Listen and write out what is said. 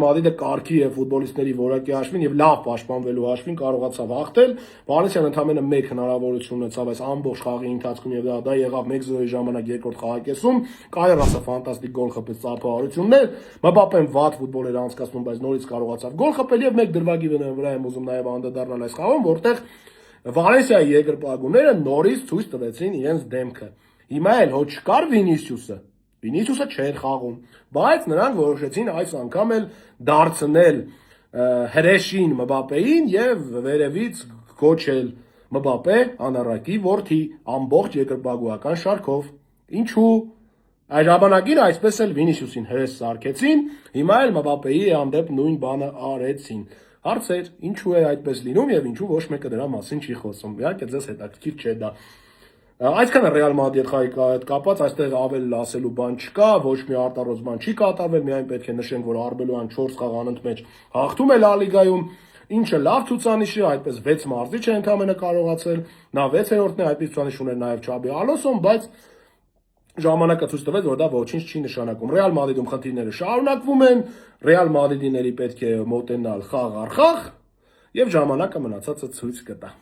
Մադրիդը կարգի եւ ֆուտբոլիստների որակի հաշվին եւ լավ պաշտպանվելու հաշվին կարողացավ հաղթել։ Վալենսիան ընդամենը 1 հնարավորություն ունեցավ այս ամբողջ խաղի ընթացքում եւ դա եղավ 1-0-ի ժամանակ երկրորդ խաղակեսում։ Կայրասը ֆանտաստիկ գոլ խփեց ծափահարություններ։ Մբապեն վատ ֆուտբոլ էր անցկացնում, բայց նորից կարողացավ գոլ խփել եւ 1 դրվագի վրա եմ ուզում նաեւ անդրադառնալ այս խաղում, որտեղ Վալենսիայի երկրպագուները նորից ցույց տվեցին իրենց դեմքը։ Հիմա էլ հո չկար Վինիսիուսը չէր խաղում, բայց նրանք որոշեցին այս անգամ էլ դարձնել հրեշին Մբապեին եւ վերևից գոչել Մբապե անառակի որդի ամբողջ երկրպագուական շարքով։ Ինչու՞։ Այս ժամանակին այսպես էլ Վինիսիուսին հրես սարքեցին, հիմա էլ Մբապեի հանդեպ նույն բանը արեցին։ Հարցեր, ինչու է այդպես լինում եւ ինչու ոչ մեկը դրա մասին չի խոսում։ Իհարկե ձեզ հետաքրքիր չէ դա։ Այսքանը Ռեալ Մադրիդ խաղի հետ կապված, այստեղ ավել ասելու բան չկա, ոչ մի արտառոց բան չի կատարվել, միայն պետք է նշենք, որ Arbeloan 4 խաղ անընդմեջ հաղթում է Լա Լիգայում, ինչը լավ ցուցանիշ է, այդպես 6 մարզիչ է ընդամենը կարողացել, նա 6-րդն է, այդպես ցուցանիշ ուներ նաև Չաբի Ալոնսոն, բայց ժամանակը ցույց տվեց, որ դա ոչինչ չի նշանակում։ Ռեալ Մադրիդում խնդիրները շարունակվում են, Ռեալ Մադրիդիների պետք է մոտենալ խաղ առ խաղ, եւ ժամանակը մնացածը ցույց կտա։